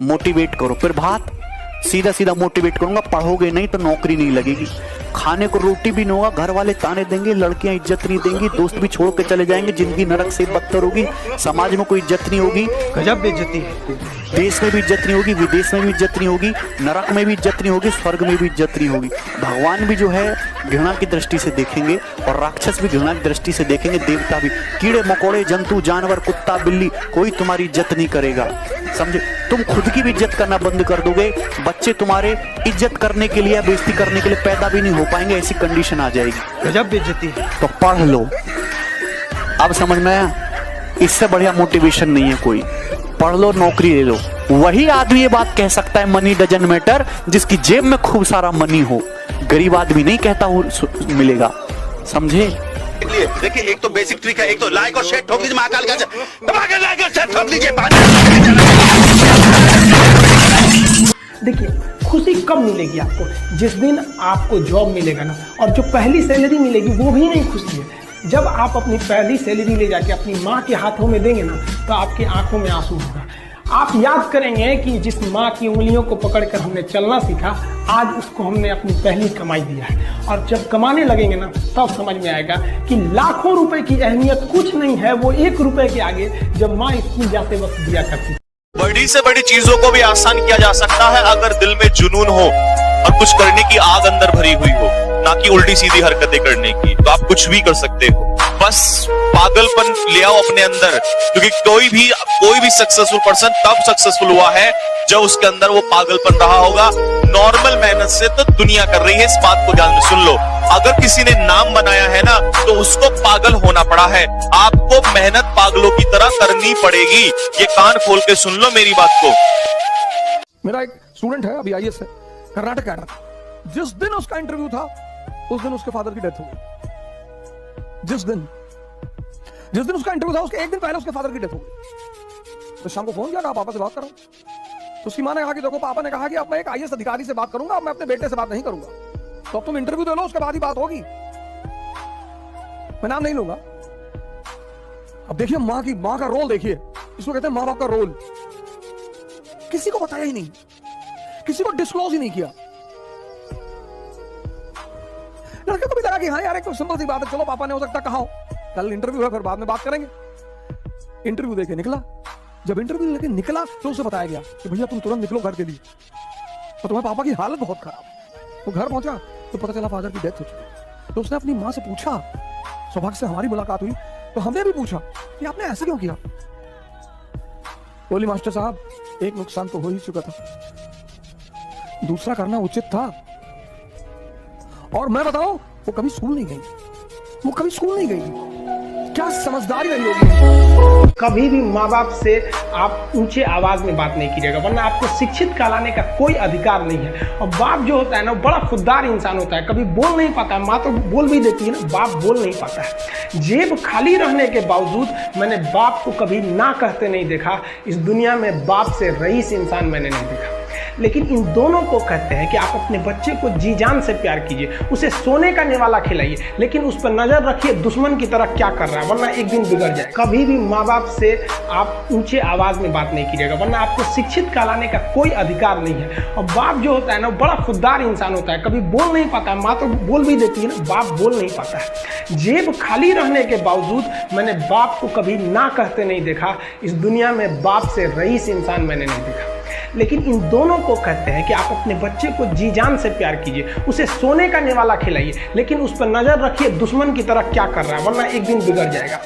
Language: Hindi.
मोटिवेट करो। फिर बात सीधा सीधा मोटिवेट करूंगा, पढ़ोगे नहीं तो नौकरी नहीं लगेगी, खाने को रोटी भी नहीं होगा, घर वाले ताने देंगे, लड़कियां इज्जत नहीं देंगी, दोस्त भी छोड़ के चले जाएंगे, जिंदगी नरक से बदतर होगी, समाज में कोई इज्जत नहीं होगी, गजब बेइज्जती है, देश में भी इज्जत नहीं होगी, विदेश में भी इज्जत नहीं होगी, नरक में भी इज्जत नहीं होगी, स्वर्ग में भी इज्जत नहीं होगी। भगवान भी जो है घृणा की दृष्टि से देखेंगे और राक्षस भी घृणा की दृष्टि से देखेंगे, देवता भी, कीड़े मकोड़े जंतु जानवर कुत्ता बिल्ली कोई तुम्हारी इज्जत नहीं करेगा, समझे। तुम खुद की भी इज्जत करना बंद कर दोगे, बच्चे तुम्हारे इज्जत करने के लिए बेइज्जती करने के लिए पैदा भी नहीं हो पाएंगे, ऐसी कंडीशन आ जाएगी। गजब बेइज्जती है। तो पढ़ लो, अब समझ में आया। इससे बढ़िया मोटिवेशन नहीं है कोई। पढ़ लो, नौकरी ले लो। वही आदमी ये बात कह सकता है मनी डजंट मैटर जिसकी जेब में खूब सारा मनी हो। गरीब आदमी नहीं कहता हो मिलेगा, समझे। देखिए एक तो बेसिक ट्रिक है, एक तो लाइक और शेयर ठोक दीजिए, महाकाल का लाइक और शेयर ठोक दीजिए। देखिए खुशी कब मिलेगी आपको, जिस दिन आपको जॉब मिलेगा ना, और जो पहली सैलरी मिलेगी वो भी नहीं खुशी है। जब आप अपनी पहली सैलरी ले जाके अपनी माँ के हाथों में देंगे ना, तो आपकी आंखों में आंसू होगा। आप याद करेंगे कि जिस माँ की उंगलियों को पकड़कर हमने चलना सीखा, आज उसको हमने अपनी पहली कमाई दिया है। और जब कमाने लगेंगे ना, तब समझ में आएगा कि लाखों रुपए की अहमियत कुछ नहीं है, वो 1 रुपए के आगे जब माँ स्कूल जाते वक्त दिया करती। बड़ी से बड़ी चीजों को भी आसान किया जा सकता है अगर दिल में जुनून हो और कुछ करने की आग अंदर भरी हुई हो, ना कि उल्टी सीधी हरकतें करने की। तो आप कुछ भी कर सकते हो, बस पागलपन ले आओ अपने अंदर। क्योंकि कोई भी सक्सेसफुल पर्सन तब सक्सेसफुल हुआ है जब उसके अंदर वो पागलपन रहा होगा। नॉर्मल मेहनत से तो दुनिया कर रही है, इस बात को ध्यान में सुन लो। अगर किसी ने नाम बनाया है ना, तो उसको पागल होना पड़ा है। आपको मेहनत पागलों की तरह करनी पड़ेगी। ये कान खोल के सुन लो मेरी बात को। मेरा एक स्टूडेंट है, अभी आईएएस है, कर्नाटक का। जिस दिन उसका इंटरव्यू था, उस दिन उसके फादर की डेथ हो गई। जिस दिन उसका इंटरव्यू था, उसके एक दिन पहले उसके फादर की डेथ हो गई। तो शाम को फोन किया, कहा पापा से बात करो। तो उसकी माँ ने कहा कि देखो, पापा ने कहा कि अब मैं एक आईएएस अधिकारी से बात करूंगा, अब मैं अपने बेटे से बात नहीं करूंगा। तो अब तुम इंटरव्यू दे लो, उसके बाद ही बात होगी, मैं नाम नहीं लूंगा। अब देखिए माँ का रोल देखिए, इसको कहते हैं माँ बाप का रोल। किसी को बताया ही नहीं, किसी को डिस्क्लोज ही नहीं किया। लड़के को भी लगा कि हाँ यार, एक तो सिंपल सी बात है, चलो पापा ने हो सकता कहा हो, कल इंटरव्यू है, फिर बाद में बात करेंगे। इंटरव्यू देके निकला। जब इंटरव्यू लेके निकला तो उसे बताया गया कि भैया तुम तुरंत निकलो घर के लिए, और तुम्हारे पापा की हालत बहुत खराब। वो घर पहुंचा तो पता चला फादर की डेथ हो चुकी। तो उसने अपनी माँ से पूछा, सौभाग्य से हमारी मुलाकात हुई, तो हमने भी पूछा कि आपने ऐसा क्यों किया। बोली, मास्टर साहब, एक नुकसान तो हो ही चुका था, दूसरा करना उचित था। और मैं बताऊं, वो कभी स्कूल नहीं गई। क्या समझदारी रही होगी। कभी भी माँ बाप से आप ऊंचे आवाज में बात नहीं कीजिएगा, वरना आपको शिक्षित कहलाने का कोई अधिकार नहीं है। और बाप जो होता है ना, बड़ा खुददार इंसान होता है, कभी बोल नहीं पाता है। माँ तो बोल भी देती है ना, बाप बोल नहीं पाता है। जेब खाली रहने के बावजूद मैंने बाप को कभी ना कहते नहीं देखा। इस दुनिया में बाप से रईस इंसान मैंने नहीं देखा। लेकिन इन दोनों को कहते हैं कि आप अपने बच्चे को जी जान से प्यार कीजिए, उसे सोने का निवाला खिलाइए, लेकिन उस पर नजर रखिए दुश्मन की तरह क्या कर रहा है, वरना एक दिन बिगड़ जाए। कभी भी माँ बाप से आप ऊंचे आवाज में बात नहीं कीजिएगा, वरना आपको शिक्षित कहलाने का कोई अधिकार नहीं है। और बाप जो होता है ना, बड़ा खुददार इंसान होता है, कभी बोल नहीं पाता है। माँ तो बोल भी देती है ना, बाप बोल नहीं पाता है। जेब खाली रहने के बावजूद मैंने बाप को कभी ना कहते नहीं देखा। इस दुनिया में बाप से रईस इंसान मैंने नहीं देखा। लेकिन इन दोनों को कहते हैं कि आप अपने बच्चे को जी जान से प्यार कीजिए, उसे सोने का निवाला खिलाइए, लेकिन उस पर नजर रखिए दुश्मन की तरह क्या कर रहा है, वरना एक दिन बिगड़ जाएगा।